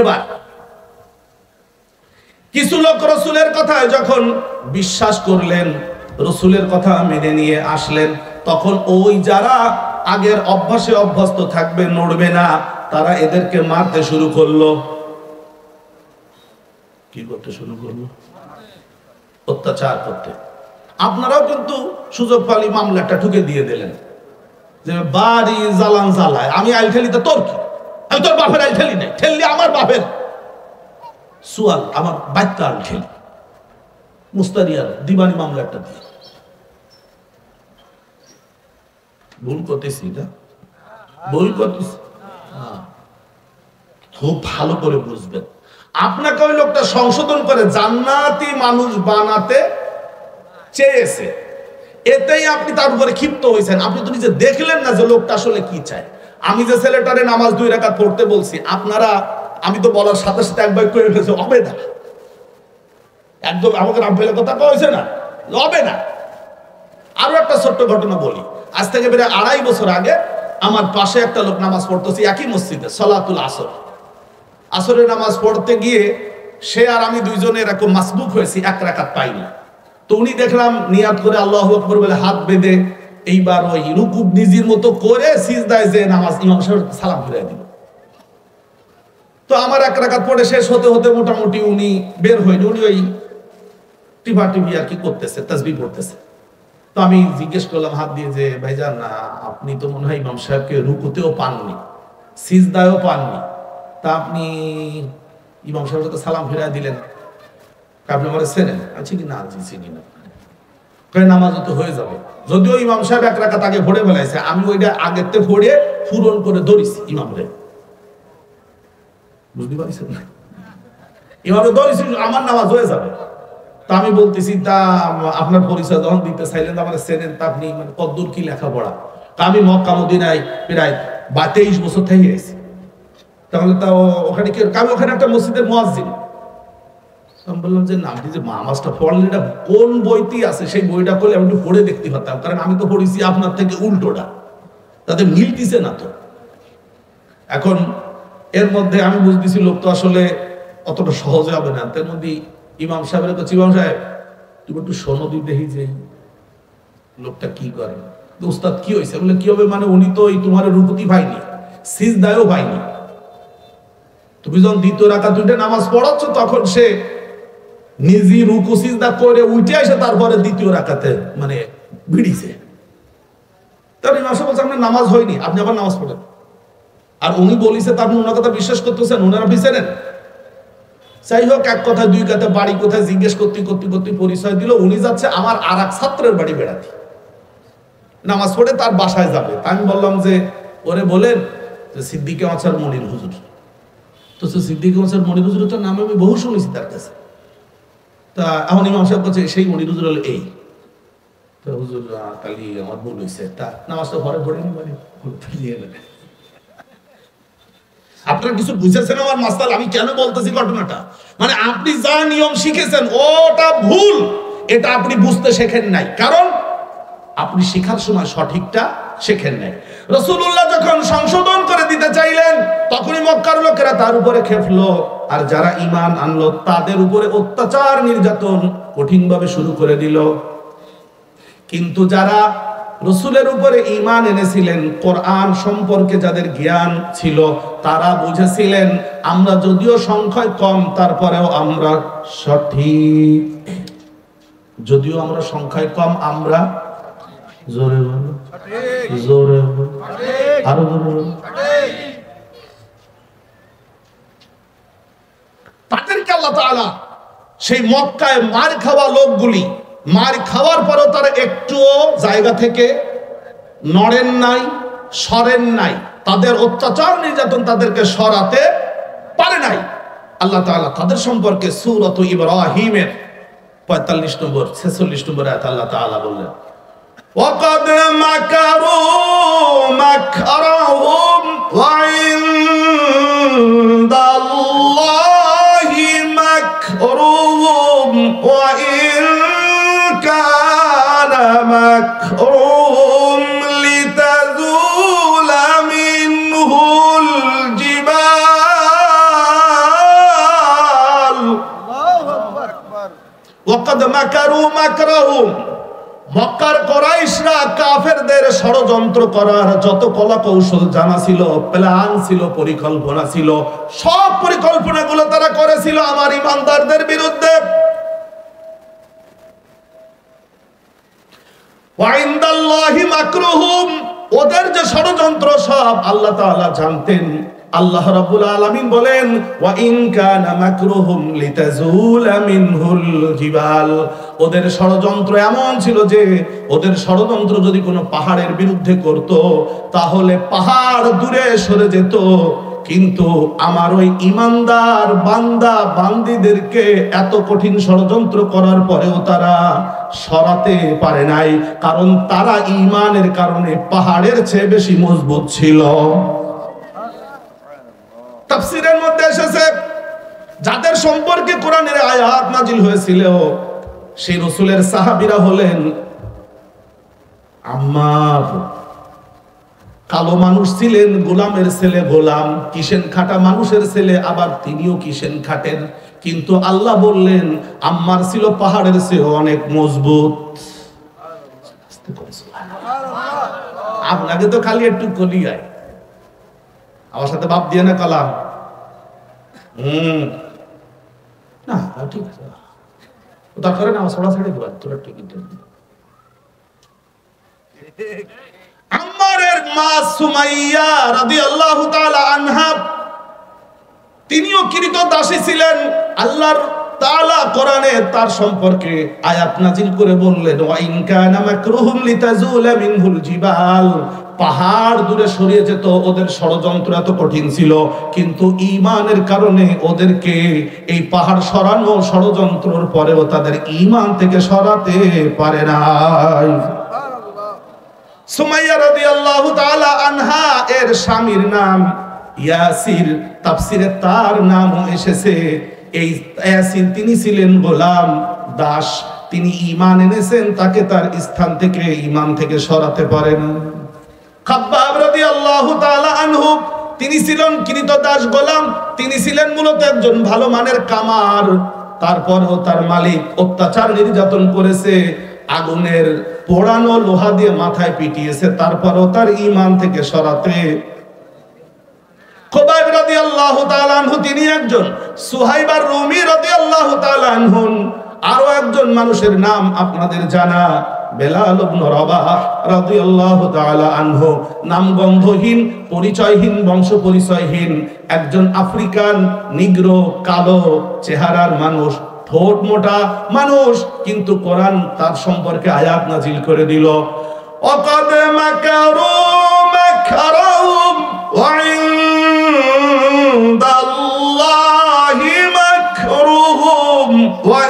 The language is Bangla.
এবার কিছু লোক রসুলের কথায় যখন বিশ্বাস করলেন, রসুলের কথা মেনে নিয়ে আসলেন, তখন ওই যারা আগের অভ্যাসে অভ্যস্ত থাকবে, নড়বে না, তারা এদেরকে মারতে শুরু করলো। কি করতে শুরু করলো? অত্যাচার করতে। আপনারাও কিন্তু সুযোগ পালি মামলাটা ঠুকে দিয়ে দিলেন যে বাড়ি জ্বালান জ্বালায়, আমি আইল ঠেলি তো তোর কি? আমি তোর বাপের আইল ঠেলি নাই, ঠেললি আমার বাপের সুয়াল, আমার বাচ্চা আইল ঠেলি। মুস্তারিয়ার দিবানি মামলাটা দিয়ে ভুল করতেছি না? ভুল করতেছি। খুব ভালো করে বুঝবেন। আপনাকে ওই লোকটা সংশোধন করে জান্নাতি মানুষ বানাতে চেয়েছে, এতেই আপনি তার উপরে ক্ষিপ্ত হয়েছেন। আপনি তো নিজে দেখলেন না যে লোকটা আসলে কি চায়। আমি যে ছেলেটারে নামাজ 2 রাকাত পড়তে বলছি, আপনারা আমি তো বলার সাথে সাথে একবার করে ফেলেছে, হবে না, একদম আমাকে রামফেলের কথা কয়েছে না, হবে না। আরো একটা ছোট্ট ঘটনা বলি। আজ থেকে বেড়ে 2.5 বছর আগে আমার পাশে একটা লোক নামাজ পড়তেছি একই মসজিদে, সলাতুল আসর। আসরের নামাজ পড়তে গিয়ে সে আর আমি দুইজনে এরকম মাসবুক হয়েছি, 1 রাকাত পাইনি। তো উনি দেখলাম নিয়াত করে আল্লাহু আকবার বলে হাত বেঁধে এইবার ওই রুকু নিজির মতো করে সিজদায় যে নামাজ ইমাম সাহেব সালাম ফিরাই দিল। তো আমার 1 রাকাত পড়ে শেষ হতে হতে মোটামুটি উনি বের হইনি, উনি ওই টিভি আর কি করতেছে, তাসবিহ পড়তেছে। তো আমি জিজ্ঞেস করলাম হাত দিয়ে যে ভাইজান, আপনি তো মনে হয় ইমাম সাহেবকে রুকুতেও পাননি, সিজদায়ও পাননি, তা আপনি ইমাম সাহেবের সাথে সালাম ফিরাই দিলেন, আপনি আমার চেনেন? আচ্ছা কি না, জি চিনি না। নামাজও তো হয়ে যাবে, যদিও ইমাম সাহেব 1 রাকাত আগে ভরে ফেলাইছে, আমি ওইটা আগেতে ভরে পূরণ করে ধরেছি ইমামরে। বুঝতে পারছেন না? ইমামরে ধরেছি, আমার নামাজ হয়ে যাবে। তা আমি বলতেছি, তা আপনার পরিচয় যখন দিতে চাইলেন, আমার চেনেন, তা আপনি মানে কদ্দূর কি লেখাপড়া? তা আমি মক্কা মদিনায় প্রায় 23 বছর থেকে গেছি। তাহলে তা ওখানে কি, আমি ওখানে একটা মসজিদের মুয়াজ্জিন। আমি বললাম যে নামটি যে নামাজটা পড়লেন এটা কোন বইটি আছে, সেই বইটা করলে আমি একটু পড়ে দেখতে পারতাম, কারণ আমি তো পড়েছি আপনার থেকে উল্টোটা, তাতে মিলতিছে না। তো এখন এর মধ্যে আমি বুঝতেছি লোক তো আসলে অতটা সহজে হবে না। তার মধ্যে ইমাম সাহেবের কাছে, ইমাম সাহেব তুমি একটু সনদি দেখি যে লোকটা কি করে। উস্তাদ কি হয়েছে? বলে কি হবে মানে, উনি তো এই তোমার রুকুতি পাইনি, সিজদায়ও পাইনি। তুমি যখন 2 রাকাত 2টা নামাজ পড়াচ্ছ, তখন সে নিজে রুকু সিজদা করে উঠে আসে, তারপরে 2য় রাকাতে মানে ভিড়িছে। তাহলে ইমাম সাহেব বলছে আপনার নামাজ হয়নি, আপনি আবার নামাজ পড়েন। আর উনি বলিছে, তা আপনি ওনার কথা বিশ্বাস করতেছেন? ওনারা বিচারেন। যাই হোক, 1 কথা 2 কথা বাড়ি কোথায় জিজ্ঞেস করতে করতে করতে পরিচয় দিল। উনি যাচ্ছে আমার আর এক ছাত্রের বাড়ি বেড়াতে, নামাজ পড়ে তার বাসায় যাবে। আমি বললাম যে ওরে বলেন যে সিদ্দিকে মাছার মনির হুজুর। তো সিদ্দিকে মাছার মনির হুজুরের তো নাম আমি বহু শুনেছি তার কাছে। তা এখন ইমাম সাহেব কাছে সেই মনির হুজুর হলো এই। তো হুজুর কালি আমার ভুল হয়েছে, তা নামাজটা ঘরে পড়েনি মানে আপনারা কিছু বুঝেছেন আমার মাসআলা আমি কেন বলতেছি ঘটনাটা? মানে আপনি যা নিয়ম শিখেছেন ওটা ভুল, এটা আপনি বুঝতে শেখেন নাই, কারণ আপনি শেখার সময় সঠিকটা শেখেন নাই। রাসূলুল্লাহ যখন সংশোধন করে দিতে চাইলেন, তখনই মক্কার লোকেরা তার উপরে খেপলো, আর যারা ঈমান আনলো তাদের উপরে অত্যাচার নির্যাতন কঠিনভাবে শুরু করে দিল। কিন্তু যারা রাসূলের উপরে ঈমান এনেছিলেন, কোরআন সম্পর্কে যাদের জ্ঞান ছিল, তারা বুঝেছিলেন আমরা যদিও সংখ্যায় কম, তারপরেও আমরা সঠিক। যদিও আমরা সংখ্যায় কম, আমরা জোরে বলো, জোরে বলো, আরো জোরে বলো। তাদেরকে আল্লাহ তাআলা সেই মক্কায় মার খাওয়া লোকগুলি, মার খাওয়ার পরও তারা একটুও জায়গা থেকে নড়েন নাই, সরেন নাই। তাদের অত্যাচার নির্যাতন তাদেরকে সরাতে পারে নাই। আল্লাহ তাআলা তাদের সম্পর্কে সূরাত ইব্রাহিমের 45 নম্বর 46 নম্বর আয়াত আল্লাহ তাআলা বললেন, وَقَدْ مَكَرُوا مَكْرَهُمْ وَعِندَ اللَّهِ مَكْرُهُمْ وَإِنْ كَانَ مَكْرُهُمْ لِتَزُولَ مِنْهُ الْجِبَالُ ওয়াকাদ মাকারু মাকরাহুম, মক্কার কুরাইশরা কাফেরদের ষড়যন্ত্র করার যত কলা কৌশল জানা ছিল, প্ল্যান ছিল, পরিকল্পনা ছিল, সব পরিকল্পনাগুলো তারা করেছিল আমার ঈমানদারদের বিরুদ্ধে। ওয়া ইনদাল্লাহি মাকরুহুম, ওদের যে ষড়যন্ত্র সব আল্লাহ তাআলা জানতেন। আল্লাহ রাব্বুল আলামিন বলেন, ওয়া ইন কানা মাকরুহুম লিতাজুলা মিনহুল জিবাল, ওদের ষড়যন্ত্র এমন ছিল যে ওদের ষড়যন্ত্র যদি কোনো পাহাড়ের বিরুদ্ধে করত তাহলে পাহাড় দূরে সরে যেত। কিন্তু আমার ওই ঈমানদার বান্দা বান্দীদেরকে এত কঠিন ষড়যন্ত্র করার পরেও তারা সরাতে পারে নাই, কারণ তারা ঈমানের কারণে পাহাড়ের চেয়ে বেশি মজবুত ছিল। তাফসীরের মধ্যে এসেছে যাদের সম্পর্কে কোরআনের আয়াত নাজিল হয়েছিল সেই রাসূলের সাহাবীরা হলেন আম্মার। কালো মানুষ ছিলেন, গোলামের ছেলে, গোলাম কিসেন খাটা মানুষের ছেলে, আবার তিনিও কিসেন খাটেন। কিন্তু আল্লাহ বললেন আম্মার ছিল পাহাড়ের চেয়ে অনেক মজবুত। আপনাকে তো খালি একটু কলিয়ায়, আমার সাথে বাপ দিয়ে না কালাম। না ঠিক আছে, দরকার না ছড়া ছেড়ে দেওয়া তোরা টিকিট। আম্মারের মা সুমাইয়া রাদিয়াল্লাহু তাআলা আনহা, তিনিও কৃতদাসী ছিলেন। আল্লাহর তাআলা কোরআনে তার সম্পর্কে আয়াত নাজিল করে বললেন, ওয়া ইন কানা মাকরুহুম লিতাজুলা মিনহুল জিবাল, পাহাড় দূরে সরিয়ে যেত। ওদের ষড়যন্ত্র এত কঠিন ছিল, কিন্তু ঈমানের কারণে ওদেরকে এই পাহাড় সরানো ষড়যন্ত্রের পরেও তাদের ঈমান থেকে সরাতে পারে নাই। সুমাইয়া রাদিয়াল্লাহু তাআলা আনহা এর স্বামীর নাম ইয়াসির, তাফসিরে তার নামও এসেছে। এই ইয়াসির তিনি ছিলেন গোলাম, দাস। তিনি ঈমান এনেছেন, তাকে তার স্থান থেকে ঈমান থেকে সরাতে পারেন। খাব্বাব রাদিয়াল্লাহু তাআলা আনহু, তিনি ছিলেন কৃতদাস গোলাম। তিনি ছিলেন মূলত একজন ভালো মানের কামার। তারপরও তার মালিক অত্যাচার নির্যাতন করেছে, আগুনের পোড়ানো লোহা দিয়ে মাথায় পিটিয়েছে, তারপরও তার ঈমান থেকে সরাতে। খুবাইব রাদিয়াল্লাহু তাআলা আনহু তিনি একজন, সুহাইব আর-রুমি রাদিয়াল্লাহু তাআলা আনহু আরো একজন মানুষের নাম আপনাদের জানা, বেলাল ইবনে রাবাহ রাদিয়াল্লাহু তাআলা আনহু। নামগন্ধহীন, পরিচয়হীন, বংশ পরিচয়হীন একজন আফ্রিকান নিগ্রো, কালো চেহারার মানুষ, ঠোঁট মোটা মানুষ, কিন্তু কোরআন তার সম্পর্কে আয়াত নাজিল করে দিল, ওয়াকাদ মাকারু মাকরাহুম ওয়া ইনদাল্লাহি মাকরুহুম ওয়া